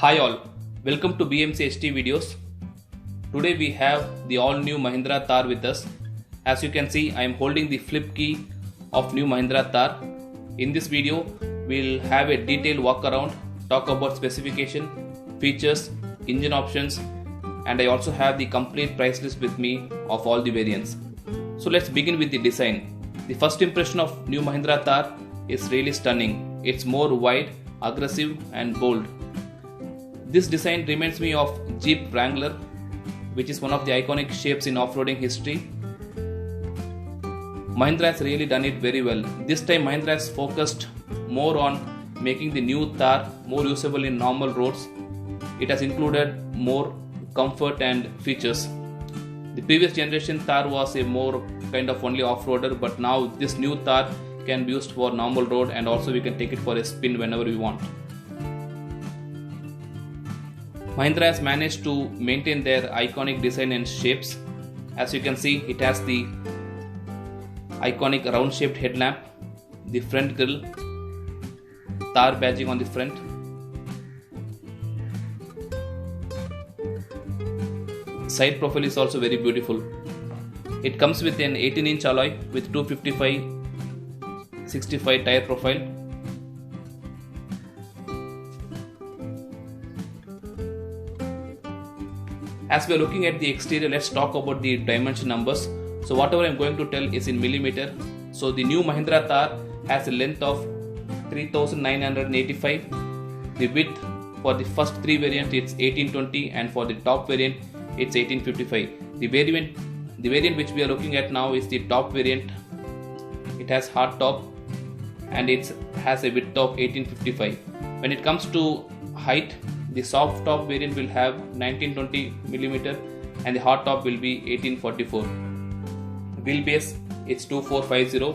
Hi all, welcome to BMC HT videos. Today we have the all new Mahindra Thar with us. As you can see, I am holding the flip key of new Mahindra Thar. In this video, we'll have a detailed walk around, talk about specification, features, engine options, and I also have the complete price list with me of all the variants. So let's begin with the design. The first impression of new Mahindra Thar is really stunning. It's more wide, aggressive and bold. This design reminds me of Jeep Wrangler, which is one of the iconic shapes in off-roading history. Mahindra has really done it very well. This time Mahindra has focused more on making the new Thar more usable in normal roads. It has included more comfort and features. The previous generation Thar was a more kind of only off-roader, but now this new Thar can be used for normal road and also we can take it for a spin whenever we want. Mahindra has managed to maintain their iconic design and shapes. As you can see, it has the iconic round shaped headlamp, the front grille, Thar badging on the front. Side profile is also very beautiful. It comes with an 18-inch alloy with 255/65 tire profile. As we are looking at the exterior, let's talk about the dimension numbers. So whatever I am going to tell is in millimeter. So the new Mahindra Thar has a length of 3985. The width for the first three variants it's 1820 and for the top variant it's 1855. The variant which we are looking at now is the top variant. It has hard top and it has a width of 1855. When it comes to height, the soft top variant will have 1920 mm and the hard top will be 1844. Wheelbase it's 2450.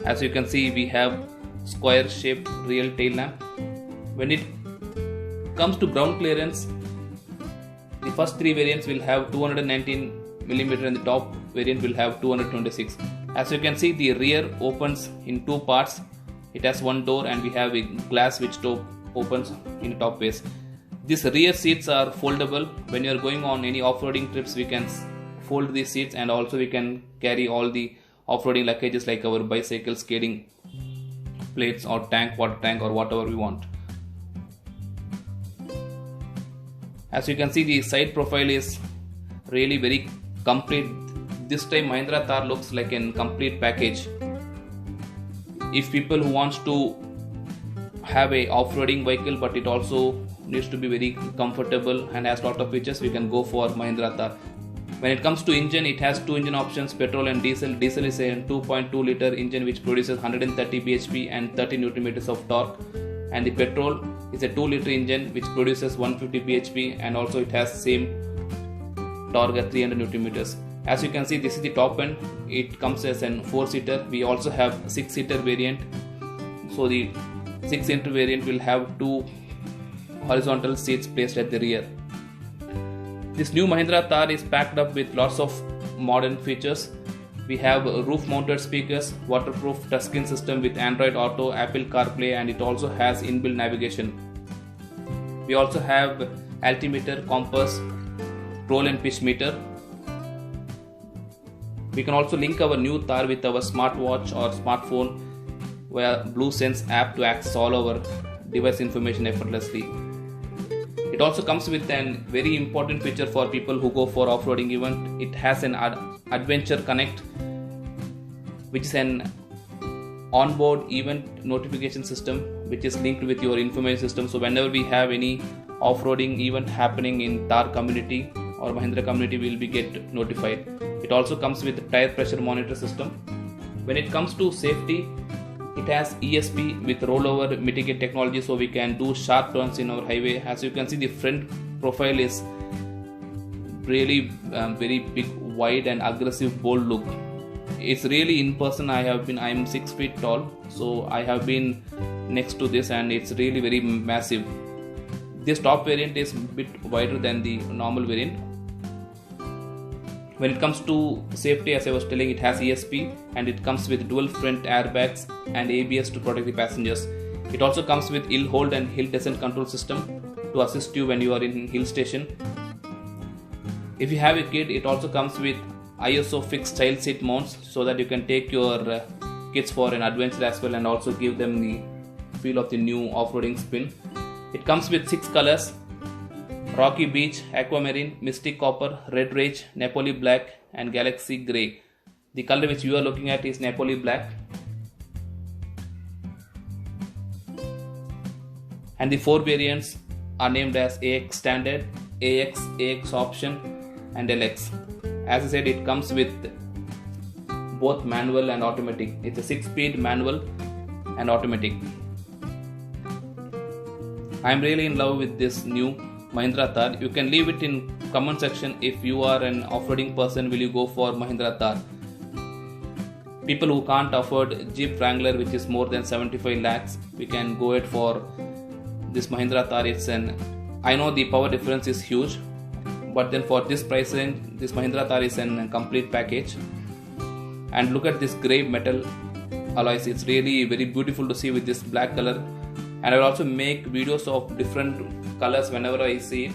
As you can see, we have square shaped rear tail lamp. When it comes to ground clearance, the first three variants will have 219 mm and the top variant will have 226. As you can see, the rear opens in two parts. It has one door and we have a glass which opens in top face. These rear seats are foldable. When you are going on any off-roading trips, we can fold these seats and also we can carry all the off-roading luggages like our bicycle, skating plates or tank, water tank or whatever we want. As you can see, the side profile is really very complete. This time Mahindra Thar looks like a complete package. If people who wants to have a off-roading vehicle but it also needs to be very comfortable and has lot of features, we can go for Mahindra Thar. When it comes to engine, it has two engine options, petrol and diesel. Diesel is a 2.2 liter engine which produces 130 bhp and 30 Nm of torque, and the petrol is a 2 liter engine which produces 150 bhp and also it has same torque at 300 Nm. As you can see, this is the top end. It comes as an 4-seater. We also have 6-seater variant. So the 6-seater variant will have two horizontal seats placed at the rear. This new Mahindra Thar is packed up with lots of modern features. We have roof mounted speakers, waterproof touchscreen system with Android Auto, Apple CarPlay, and it also has inbuilt navigation. We also have altimeter, compass, roll and pitch meter. We can also link our new Thar with our smartwatch or smartphone via BlueSense app to access all our device information effortlessly. It also comes with a very important feature for people who go for off-roading event. It has an Adventure Connect, which is an onboard event notification system which is linked with your information system. So whenever we have any off-roading event happening in Thar community or Mahindra community, we will be get notified. It also comes with tire pressure monitor system. When it comes to safety, it has ESP with rollover mitigate technology, so we can do sharp turns in our highway. As you can see, the front profile is really very big, wide and aggressive, bold look. It's really in person. I am 6 feet tall, so I have been next to this and it's really very massive. This top variant is a bit wider than the normal variant. When it comes to safety, as I was telling, it has ESP and it comes with dual front airbags and ABS to protect the passengers. It also comes with hill hold and hill descent control system to assist you when you are in hill station. If you have a kid, it also comes with ISO fixed child seat mounts so that you can take your kids for an adventure as well and also give them the feel of the new off-roading spin. It comes with 6 colors: Rocky Beach, Aquamarine, Mystic Copper, Red Rage, Napoli Black and Galaxy Grey. The color which you are looking at is Napoli Black. And the 4 variants are named as AX Standard, AX, AX Option and LX. As I said, it comes with both manual and automatic. It's a 6-speed manual and automatic. I am really in love with this new Mahindra Thar. You can leave it in comment section if you are an off-roading person, will you go for Mahindra Thar? People who can't afford Jeep Wrangler, which is more than 75 lakhs, we can go it for this Mahindra Thar. I know the power difference is huge, but then for this price range, this Mahindra Thar is a complete package. And look at this grey metal alloys. It's really very beautiful to see with this black color. And I will also make videos of different colors whenever I see it.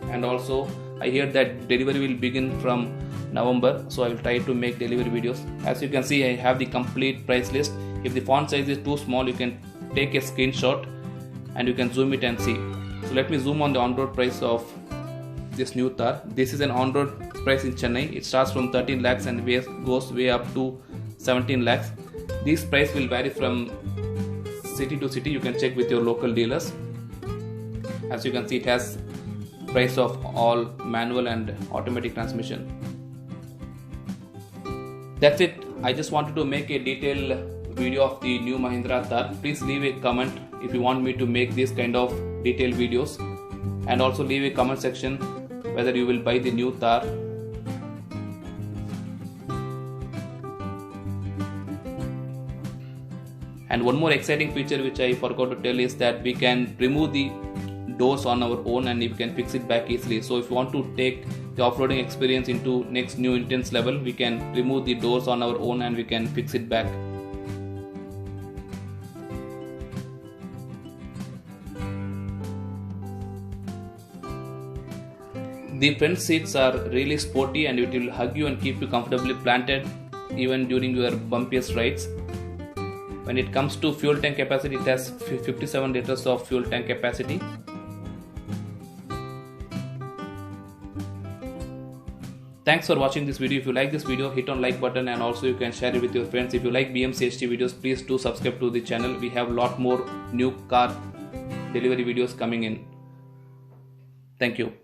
And also I hear that delivery will begin from November, so I will try to make delivery videos. As you can see, I have the complete price list. If the font size is too small, you can take a screenshot and you can zoom it and see. So let me zoom on the on-road price of this new Thar. This is an on-road price in Chennai. It starts from 13 lakhs and goes way up to 17 lakhs. This price will vary from city to city. You can check with your local dealers. As you can see, it has price of all manual and automatic transmission. That's it. I just wanted to make a detailed video of the new Mahindra Thar. Please leave a comment if you want me to make this kind of detailed videos, and also leave a comment section whether you will buy the new Thar. And one more exciting feature which I forgot to tell is that we can remove the doors on our own and we can fix it back easily. So if you want to take the off-roading experience into next new intense level, we can remove the doors on our own and we can fix it back. The front seats are really sporty and it will hug you and keep you comfortably planted even during your bumpiest rides. When it comes to fuel tank capacity, it has 57 liters of fuel tank capacity. Thanks for watching this video. If you like this video, hit on like button and also you can share it with your friends. If you like BMC HT videos, please do subscribe to the channel. We have a lot more new car delivery videos coming in. Thank you.